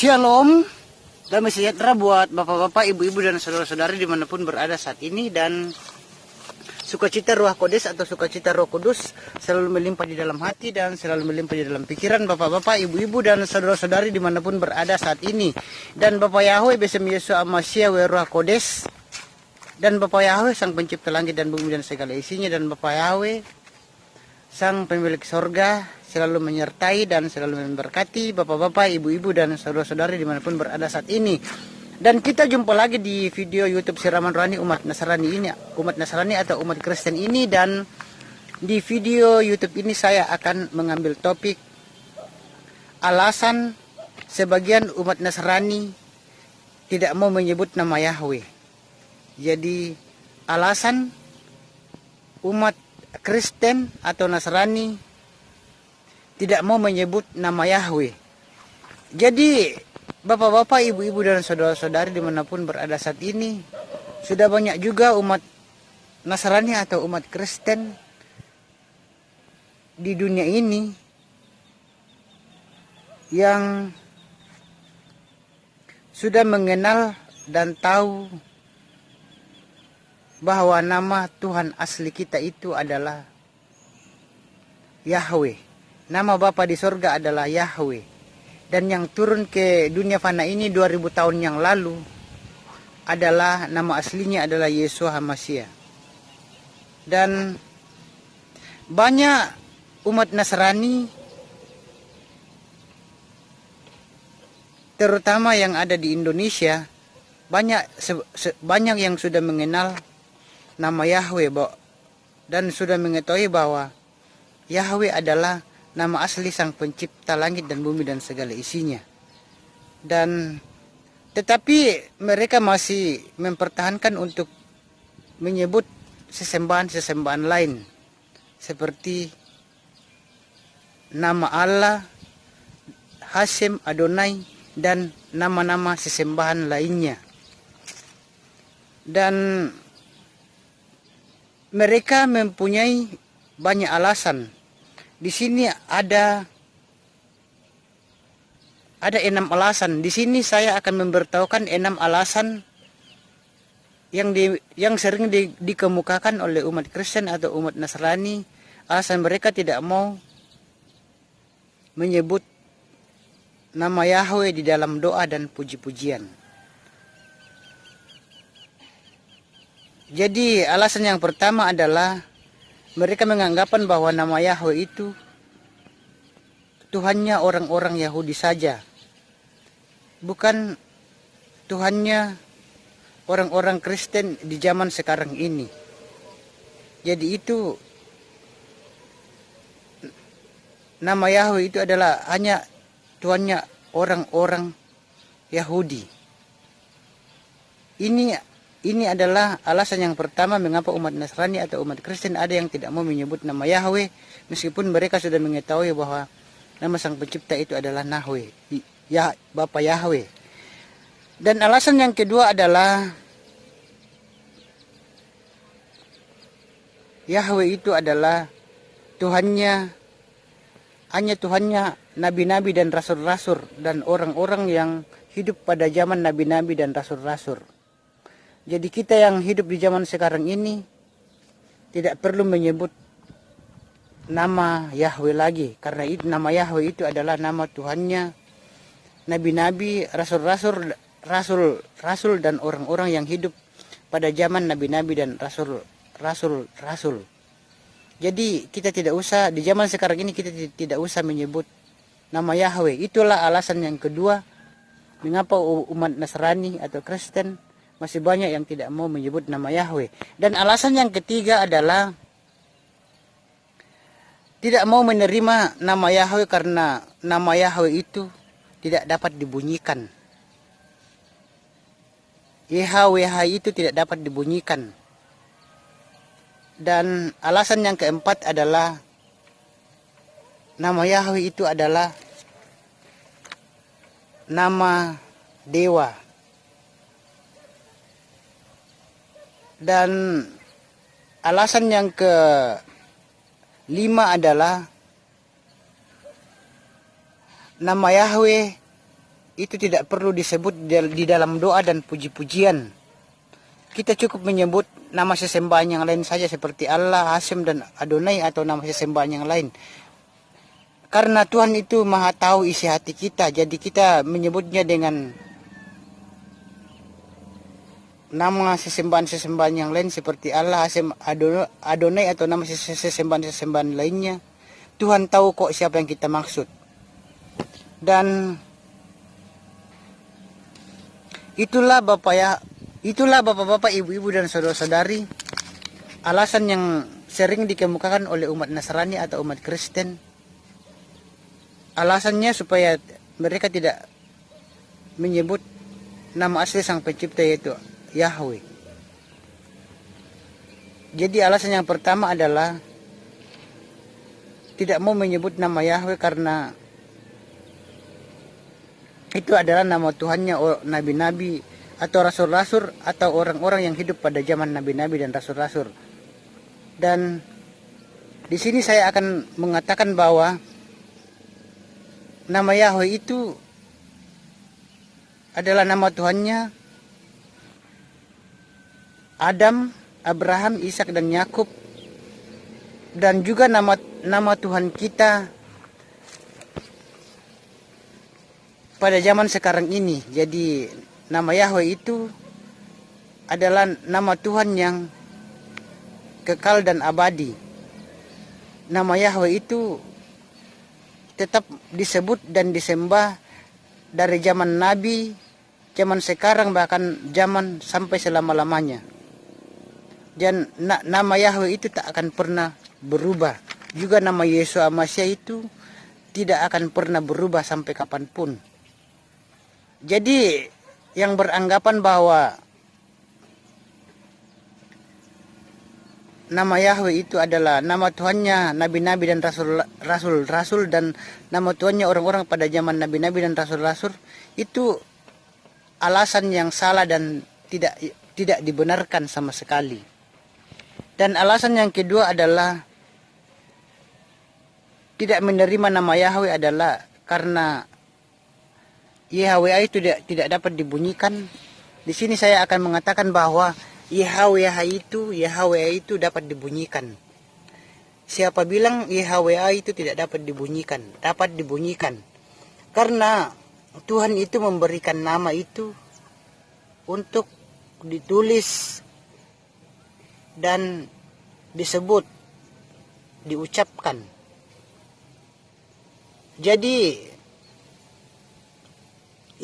Shalom, damai sejahtera buat bapak-bapak, ibu-ibu, dan saudara-saudari dimanapun berada saat ini. Dan sukacita Ruah Kodes atau sukacita Roh Kudus selalu melimpah di dalam hati dan selalu melimpah di dalam pikiran bapak-bapak, ibu-ibu, dan saudara-saudari dimanapun berada saat ini. Dan Bapak Yahweh besem Yesus Amasia Ruah Kodes, dan Bapak Yahweh sang pencipta langit dan bumi dan segala isinya, dan Bapak Yahweh sang pemilik sorga selalu menyertai dan selalu memberkati bapak-bapak, ibu-ibu, dan saudara-saudari dimanapun berada saat ini. Dan kita jumpa lagi di video YouTube Siraman Rohani Umat Nasrani ini, umat Nasrani atau umat Kristen ini. Dan di video YouTube ini saya akan mengambil topik alasan sebagian umat Nasrani tidak mau menyebut nama Yahweh. Jadi alasan umat Kristen atau Nasrani tidak mau menyebut nama Yahweh. Jadi bapak-bapak, ibu-ibu, dan saudara-saudari dimanapun berada saat ini, sudah banyak juga umat Nasrani atau umat Kristen di dunia ini yang sudah mengenal dan tahu bahwa nama Tuhan asli kita itu adalah Yahweh. Nama Bapa di sorga adalah Yahweh. Dan yang turun ke dunia fana ini 2000 tahun yang lalu adalah nama aslinya adalah Yesus Hamasiah. Dan banyak umat Nasrani, terutama yang ada di Indonesia, banyak yang sudah mengenal nama Yahweh, dan sudah mengetahui bahwa Yahweh adalah nama asli sang pencipta langit dan bumi dan segala isinya. Dan tetapi mereka masih mempertahankan untuk menyebut sesembahan-sesembahan lain seperti nama Allah, Hashem, Adonai, dan nama-nama sesembahan lainnya. Dan mereka mempunyai banyak alasan. Di sini ada 6 alasan. Di sini saya akan memberitahukan 6 alasan yang sering dikemukakan oleh umat Kristen atau umat Nasrani. Alasan mereka tidak mau menyebut nama Yahweh di dalam doa dan puji-pujian. Jadi alasan yang pertama adalah mereka menganggapan bahwa nama Yahweh itu Tuhannya orang-orang Yahudi saja, bukan Tuhannya orang-orang Kristen di zaman sekarang ini. Jadi itu nama Yahweh itu adalah hanya Tuhannya orang-orang Yahudi. Ini adalah alasan yang pertama mengapa umat Nasrani atau umat Kristen ada yang tidak mau menyebut nama Yahweh, meskipun mereka sudah mengetahui bahwa nama sang pencipta itu adalah Nahweh, ya, Bapa Yahweh. Dan alasan yang kedua adalah Yahweh itu adalah Tuhannya, hanya Tuhannya nabi-nabi dan rasul-rasul dan orang-orang yang hidup pada zaman nabi-nabi dan rasul-rasul. Jadi kita yang hidup di zaman sekarang ini tidak perlu menyebut nama Yahweh lagi, karena nama Yahweh itu adalah nama Tuhannya nabi-nabi, rasul-rasul, dan orang-orang yang hidup pada zaman nabi-nabi dan rasul-rasul. Jadi kita tidak usah, di zaman sekarang ini kita tidak usah menyebut nama Yahweh. Itulah alasan yang kedua mengapa umat Nasrani atau Kristen masih banyak yang tidak mau menyebut nama Yahweh. Dan alasan yang ketiga adalah tidak mau menerima nama Yahweh karena nama Yahweh itu tidak dapat dibunyikan. YHWH itu tidak dapat dibunyikan. Dan alasan yang keempat adalah nama Yahweh itu adalah nama dewa. Dan alasan yang kelima adalah nama Yahweh itu tidak perlu disebut di dalam doa dan puji-pujian. Kita cukup menyebut nama sesembahan yang lain saja seperti Allah, Hashem, dan Adonai atau nama sesembahan yang lain. Karena Tuhan itu maha tahu isi hati kita, jadi kita menyebutnya dengan nama sesembahan-sesembahan yang lain seperti Allah, Hashem, Adonai atau nama sesembahan-sesembahan lainnya. Tuhan tahu kok siapa yang kita maksud. Dan itulah bapak-bapak, ibu-ibu dan saudara-saudari, alasan yang sering dikemukakan oleh umat Nasrani atau umat Kristen. Alasannya supaya mereka tidak menyebut nama asli Sang Pencipta, yaitu Yahweh. Jadi alasan yang pertama adalah tidak mau menyebut nama Yahweh karena itu adalah nama Tuhannya nabi-nabi atau rasul-rasul atau orang-orang yang hidup pada zaman nabi-nabi dan rasul-rasul. Dan di sini saya akan mengatakan bahwa nama Yahweh itu adalah nama Tuhannya Adam, Abraham, Ishak, dan Yakub, dan juga nama Tuhan kita pada zaman sekarang ini. Jadi nama Yahweh itu adalah nama Tuhan yang kekal dan abadi. Nama Yahweh itu tetap disebut dan disembah dari zaman Nabi, zaman sekarang, bahkan zaman sampai selama-lamanya. Dan nama Yahweh itu tak akan pernah berubah. Juga nama Yesus Masya itu tidak akan pernah berubah sampai kapanpun. Jadi yang beranggapan bahwa nama Yahweh itu adalah nama Tuhannya nabi-nabi dan rasul-rasul dan nama Tuhannya orang-orang pada zaman nabi-nabi dan rasul-rasul, itu alasan yang salah dan tidak dibenarkan sama sekali. Dan alasan yang kedua adalah tidak menerima nama Yahweh adalah karena Yahweh itu tidak dapat dibunyikan. Di sini saya akan mengatakan bahwa Yahweh itu dapat dibunyikan. Siapa bilang Yahweh itu tidak dapat dibunyikan? Dapat dibunyikan. Karena Tuhan itu memberikan nama itu untuk ditulis dan disebut, diucapkan. Jadi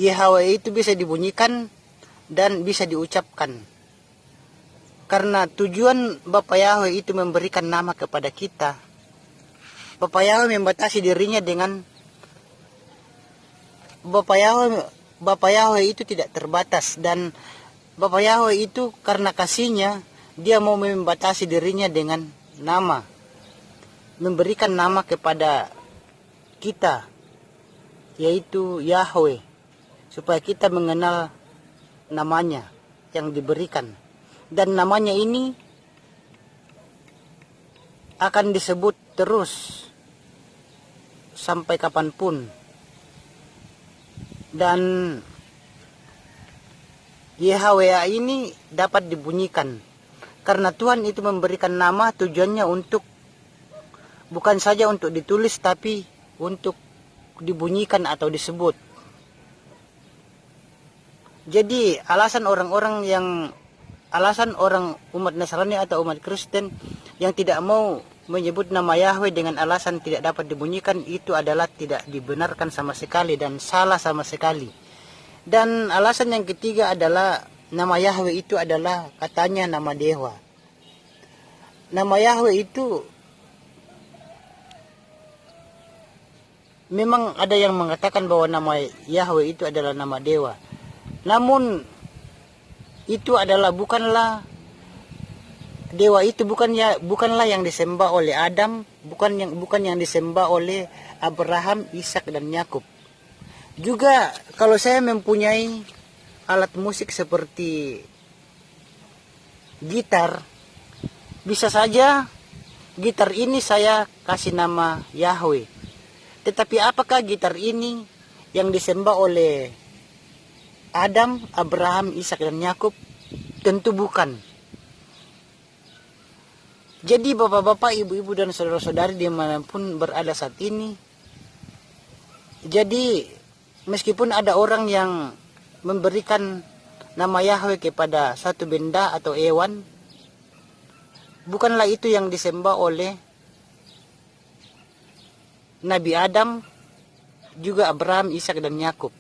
Yahweh itu bisa dibunyikan dan bisa diucapkan. Karena tujuan Bapa Yahweh itu memberikan nama kepada kita. Bapa Yahweh membatasi dirinya dengan Bapa Yahweh itu tidak terbatas, dan Bapa Yahweh itu karena kasihnya dia mau membatasi dirinya dengan nama, memberikan nama kepada kita, yaitu Yahweh, supaya kita mengenal namanya yang diberikan. Dan namanya ini akan disebut terus sampai kapanpun. Dan Yahweh ini dapat dibunyikan. Karena Tuhan itu memberikan nama, tujuannya untuk bukan saja untuk ditulis, tapi untuk dibunyikan atau disebut. Jadi alasan orang umat Nasrani atau umat Kristen yang tidak mau menyebut nama Yahweh dengan alasan tidak dapat dibunyikan, itu adalah tidak dibenarkan sama sekali dan salah sama sekali. Dan alasan yang ketiga adalah nama Yahweh itu adalah katanya nama dewa. Nama Yahweh itu memang ada yang mengatakan bahwa nama Yahweh itu adalah nama dewa. Namun itu adalah bukanlah dewa itu bukanlah yang disembah oleh Adam, bukan yang disembah oleh Abraham, Ishak, dan Yakub. Juga kalau saya mempunyai alat musik seperti gitar, bisa saja gitar ini saya kasih nama Yahweh. Tetapi apakah gitar ini yang disembah oleh Adam, Abraham, Ishak dan Yakub? Tentu bukan. Jadi bapak-bapak, ibu-ibu dan saudara-saudari dimanapun berada saat ini, jadi meskipun ada orang yang memberikan nama Yahweh kepada satu benda atau hewan, bukanlah itu yang disembah oleh Nabi Adam, juga Abraham, Ishak dan Yakub.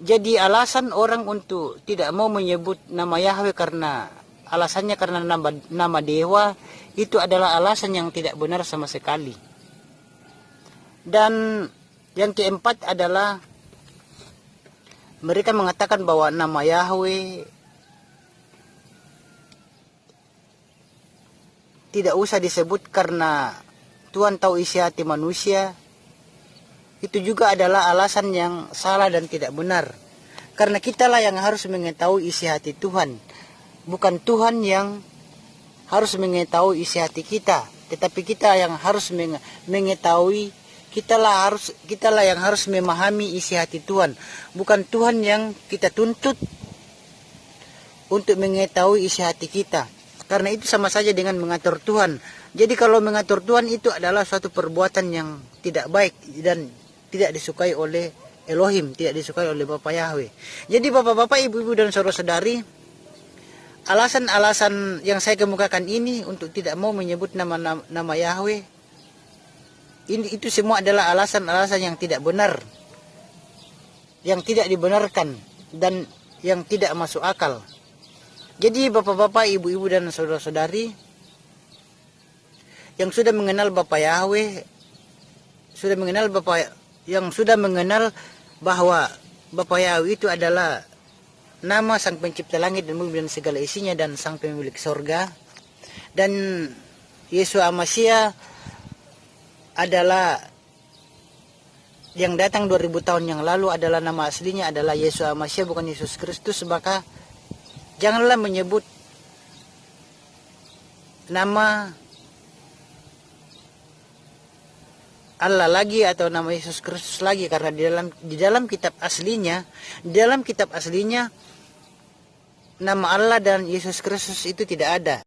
Jadi alasan orang untuk tidak mau menyebut nama Yahweh karena alasannya karena nama dewa, itu adalah alasan yang tidak benar sama sekali. Dan yang keempat adalah mereka mengatakan bahwa nama Yahweh tidak usah disebut karena Tuhan tahu isi hati manusia. Itu juga adalah alasan yang salah dan tidak benar. Karena kitalah yang harus mengetahui isi hati Tuhan. Bukan Tuhan yang harus mengetahui isi hati kita. Tetapi kita yang harus mengetahui, kitalah yang harus memahami isi hati Tuhan. Bukan Tuhan yang kita tuntut untuk mengetahui isi hati kita. Karena itu sama saja dengan mengatur Tuhan. Jadi kalau mengatur Tuhan itu adalah suatu perbuatan yang tidak baik dan tidak disukai oleh Elohim, tidak disukai oleh Bapak Yahweh. Jadi bapak-bapak, ibu-ibu dan saudara-saudari, alasan-alasan yang saya kemukakan ini untuk tidak mau menyebut nama Yahweh, itu semua adalah alasan-alasan yang tidak benar, yang tidak dibenarkan, dan yang tidak masuk akal. Jadi bapak-bapak, ibu-ibu dan saudara-saudari yang sudah mengenal Bapak Yahweh, yang sudah mengenal bahwa Bapak Yahweh itu adalah nama Sang Pencipta langit dan bumi dan segala isinya, dan Sang Pemilik sorga, dan Yesus Amasya adalah yang datang 2000 tahun yang lalu, adalah nama aslinya adalah Yesus Amasya, bukan Yesus Kristus. Maka janganlah menyebut nama Allah lagi atau nama Yesus Kristus lagi, karena di dalam kitab aslinya nama Allah dan Yesus Kristus itu tidak ada.